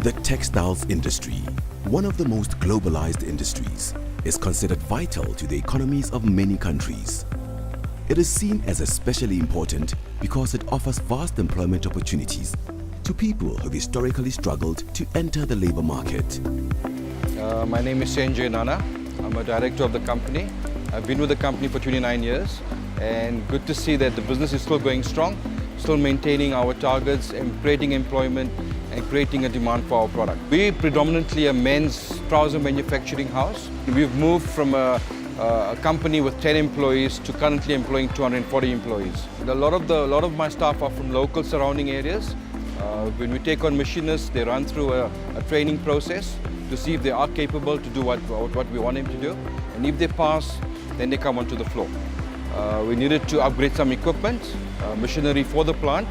The textiles industry, one of the most globalized industries, is considered vital to the economies of many countries. It is seen as especially important because it offers vast employment opportunities to people who have historically struggled to enter the labor market. My name is Sanjay Nana. I'm a director of the company. I've been with the company for 29 years, and good to see that the business is still going strong, still maintaining our targets and creating employment and creating a demand for our product. We're predominantly a men's trouser manufacturing house. We've moved from a company with 10 employees to currently employing 240 employees. A lot of my staff are from local surrounding areas. When we take on machinists, they run through a training process to see if they are capable to do what we want them to do. And if they pass, then they come onto the floor. We needed to upgrade some equipment, machinery for the plant,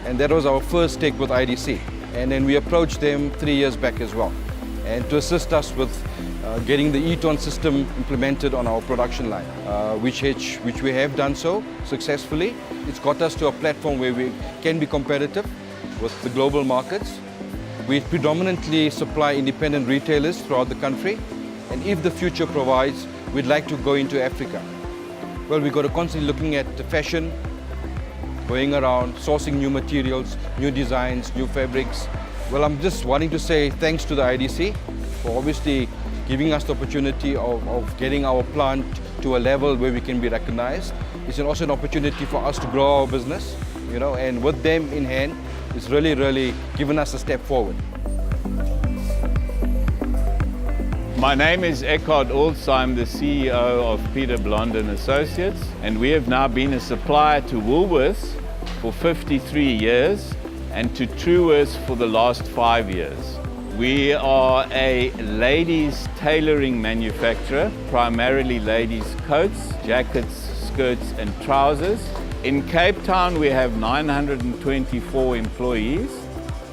and that was our first take with IDC. And then we approached them 3 years back as well, and to assist us with getting the e-ton system implemented on our production line, which we have done so successfully. It's got us to a platform where we can be competitive with the global markets. We predominantly supply independent retailers throughout the country, and if the future provides, we'd like to go into Africa. Well, we've got to constantly looking at the fashion, going around, sourcing new materials, new designs, new fabrics. Well, I'm just wanting to say thanks to the IDC for obviously giving us the opportunity of getting our plant to a level where we can be recognized. It's also an opportunity for us to grow our business, and with them in hand, it's really given us a step forward. My name is Eckhard Olds. I'm the CEO of Peter Blond and Associates, and we have now been a supplier to Woolworths for 53 years and to Truworths for the last 5 years. We are a ladies tailoring manufacturer, primarily ladies coats, jackets, skirts and trousers. In Cape Town we have 924 employees.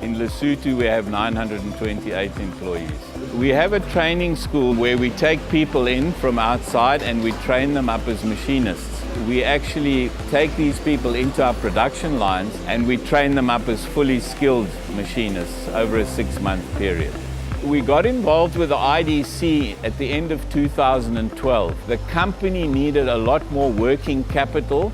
In Lesotho we have 928 employees. We have a training school where we take people in from outside and we train them up as machinists. We actually take these people into our production lines and we train them up as fully skilled machinists over a 6-month period. We got involved with the IDC at the end of 2012. The company needed a lot more working capital.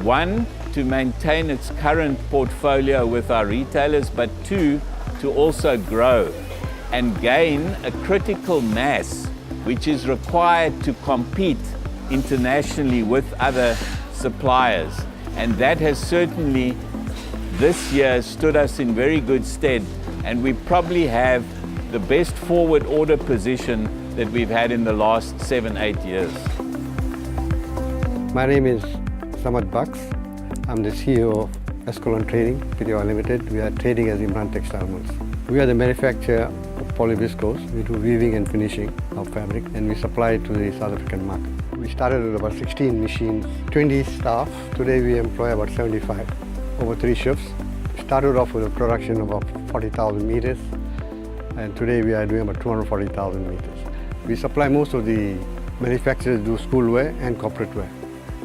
One, to maintain its current portfolio with our retailers, but two, to also grow and gain a critical mass which is required to compete internationally with other suppliers. And that has certainly this year stood us in very good stead, and we probably have the best forward order position that we've had in the last 7-8 years. My name is Samad Bucks. I'm the CEO of Escalon Trading, Pty Limited. We are trading as Imran Textile Mills. We are the manufacturer of polyviscose. We do weaving and finishing of fabric, and we supply it to the South African market. We started with about 16 machines, 20 staff. Today we employ about 75 over 3 shifts. We started off with a production of about 40,000 meters, and today we are doing about 240,000 meters. We supply most of the manufacturers do school wear and corporate wear.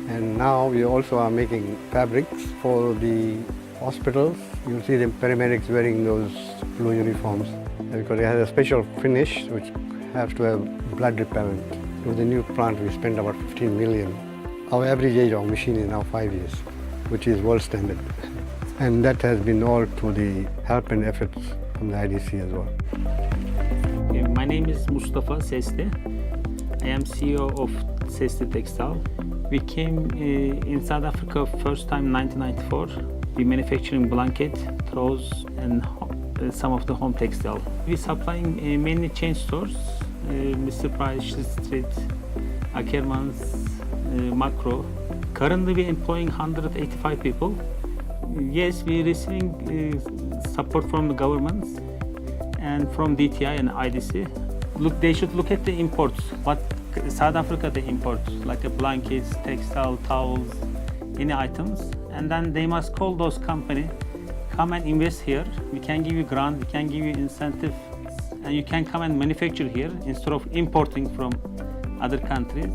And now we also are making fabrics for the hospitals. You'll see the paramedics wearing those blue uniforms because it has a special finish which has to have blood repellent. With the new plant we spent about 15 million. Our average age of machine is now 5 years, which is world standard. And that has been all through the help and efforts from the IDC as well. My name is Mustafa Seste. I am CEO of Seste Textile. We came in South Africa first time in 1994. We manufacturing blanket, throws, and some of the home textile. We supplying mainly chain stores, Mr. Price Street, Ackermans, Macro. Currently we employing 185 people. Yes, we receiving support from the governments and from DTI and IDC. Look, they should look at the imports. What South Africa they import, like blankets, textile, towels, any items, and then they must call those companies, come and invest here. We can give you grant, we can give you incentive, and you can come and manufacture here instead of importing from other countries.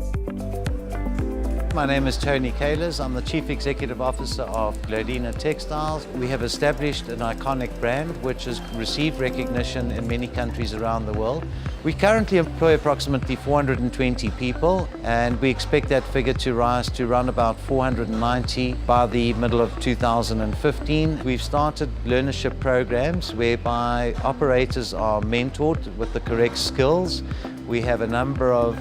My name is Tony Kalas. I'm the Chief Executive Officer of Textiles. We have established an iconic brand which has received recognition in many countries around the world. We currently employ approximately 420 people, and we expect that figure to rise to around about 490 by the middle of 2015. We've started learnership programs whereby operators are mentored with the correct skills. We have a number of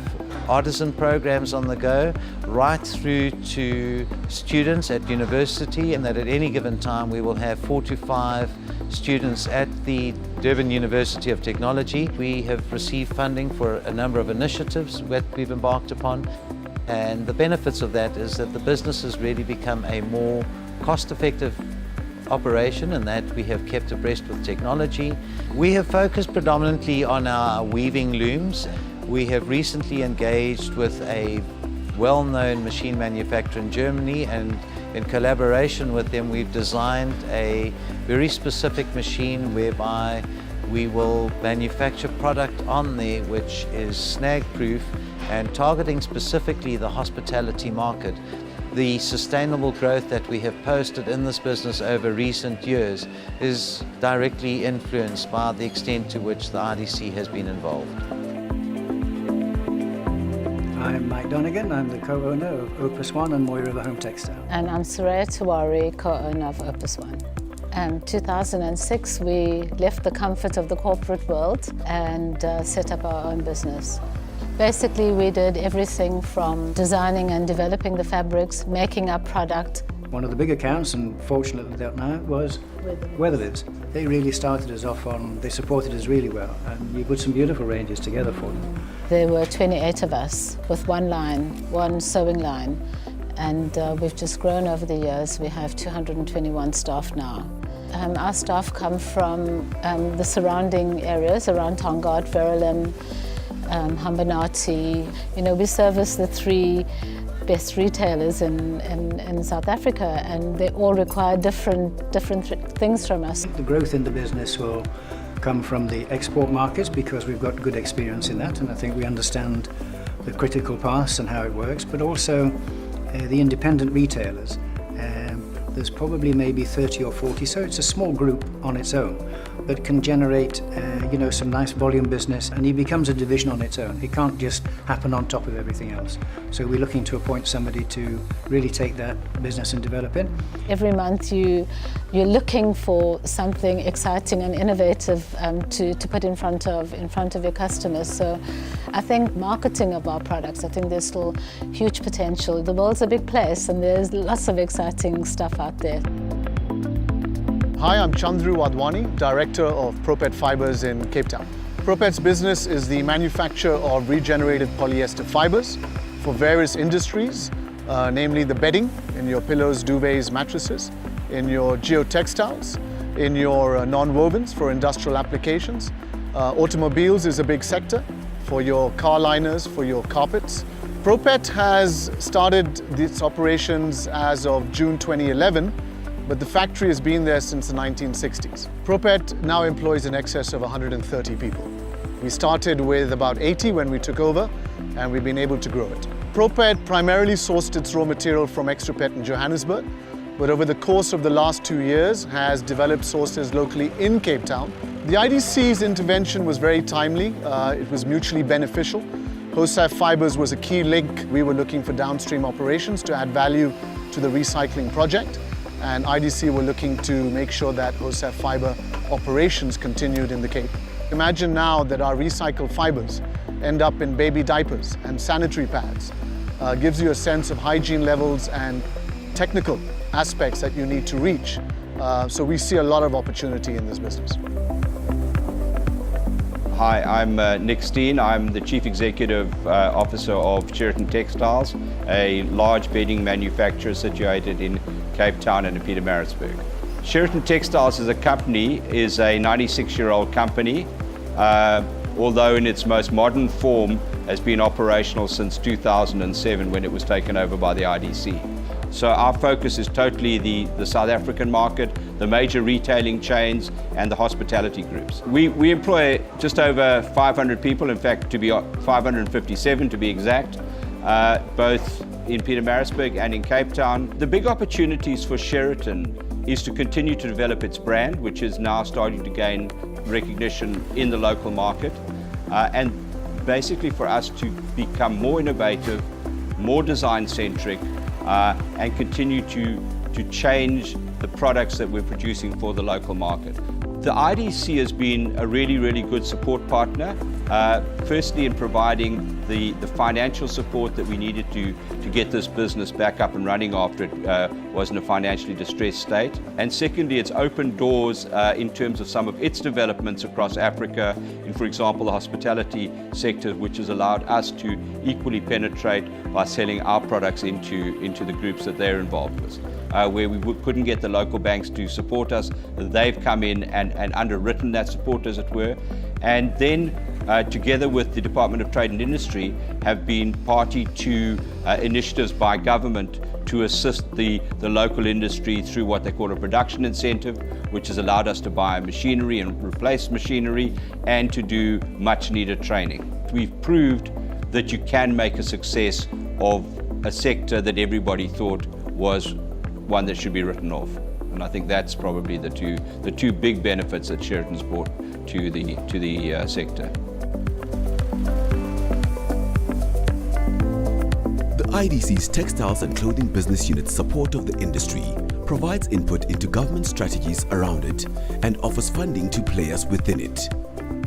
artisan programs on the go, right through to students at university, and that at any given time we will have 4 to 5 students at the Durban University of Technology. We have received funding for a number of initiatives that we've embarked upon, and the benefits of that is that the business has really become a more cost-effective operation, and that we have kept abreast with technology. We have focused predominantly on our weaving looms. We have recently engaged with a well-known machine manufacturer in Germany, and in collaboration with them we've designed a very specific machine whereby we will manufacture product on there which is snag-proof and targeting specifically the hospitality market. The sustainable growth that we have posted in this business over recent years is directly influenced by the extent to which the IDC has been involved. I'm Mike Donegan. I'm the co-owner of Opus One and Moy River Home Textile. And I'm Suraya Tiwari, co-owner of Opus One. In 2006, we left the comfort of the corporate world and set up our own business. Basically, we did everything from designing and developing the fabrics, making up product. One of the big accounts, and fortunately that now, was Weatherlids. They really started us off on, they supported us really well, and you put some beautiful ranges together for them. There were 28 of us with one line, one sewing line, and we've just grown over the years. We have 221 staff now. Our staff come from the surrounding areas around Tongaat, Verulam, Hambanati. You know, we service the 3 best retailers in South Africa, and they all require different things from us. The growth in the business will come from the export markets because we've got good experience in that, and I think we understand the critical paths and how it works, but also the independent retailers. There's probably maybe 30 or 40, so it's a small group on its own, but can generate some nice volume business, and it becomes a division on its own. It can't just happen on top of everything else. So we're looking to appoint somebody to really take that business and develop it. Every month you're looking for something exciting and innovative to put in front of your customers. So I think marketing of our products, I think there's still huge potential. The world's a big place and there's lots of exciting stuff out there. Hi, I'm Chandru Wadhwani, Director of Propet Fibers in Cape Town. Propet's business is the manufacture of regenerated polyester fibers for various industries, namely the bedding in your pillows, duvets, mattresses, in your geotextiles, in your non-wovens for industrial applications. Automobiles is a big sector for your car liners, for your carpets. Propet has started its operations as of June 2011, but the factory has been there since the 1960s. Propet now employs in excess of 130 people. We started with about 80 when we took over, and we've been able to grow it. Propet primarily sourced its raw material from Extrapet in Johannesburg, but over the course of the last 2 years has developed sources locally in Cape Town. The IDC's intervention was very timely. It was mutually beneficial. HOSAF Fibers was a key link. We were looking for downstream operations to add value to the recycling project, and IDC were looking to make sure that HOSAF fiber operations continued in the Cape. Imagine now that our recycled fibers end up in baby diapers and sanitary pads. Gives you a sense of hygiene levels and technical aspects that you need to reach. So we see a lot of opportunity in this business. Hi, I'm Nick Steen. I'm the Chief Executive Officer of Sheraton Textiles, a large bedding manufacturer situated in Cape Town and in Pietermaritzburg. Sheraton Textiles as a company is a 96-year-old company, although in its most modern form has been operational since 2007 when it was taken over by the IDC. So our focus is totally the South African market, the major retailing chains and the hospitality groups. We employ just over 500 people, in fact to be 557 to be exact. both in Pietermaritzburg and in Cape Town. The big opportunities for Sheraton is to continue to develop its brand, which is now starting to gain recognition in the local market, and basically for us to become more innovative, more design-centric, and continue to change the products that we're producing for the local market. The IDC has been a really, really good support partner, firstly in providing the financial support that we needed to get this business back up and running after it was in a financially distressed state. And secondly, it's opened doors in terms of some of its developments across Africa, in, for example, the hospitality sector, which has allowed us to equally penetrate by selling our products into the groups that they're involved with. Where we couldn't get the local banks to support us, they've come in and underwritten that support, as it were, and then together with the Department of Trade and Industry have been party to initiatives by government to assist the local industry through what they call a production incentive, which has allowed us to buy machinery and replace machinery and to do much needed training. We've proved that you can make a success of a sector that everybody thought was one that should be written off. And I think that's probably the two big benefits that Sheraton's brought to the sector. The IDC's Textiles and Clothing Business Unit's support of the industry provides input into government strategies around it and offers funding to players within it.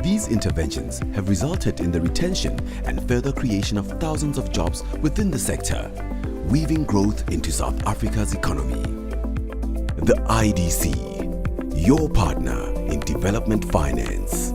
These interventions have resulted in the retention and further creation of thousands of jobs within the sector, weaving growth into South Africa's economy. The IDC, your partner in development finance.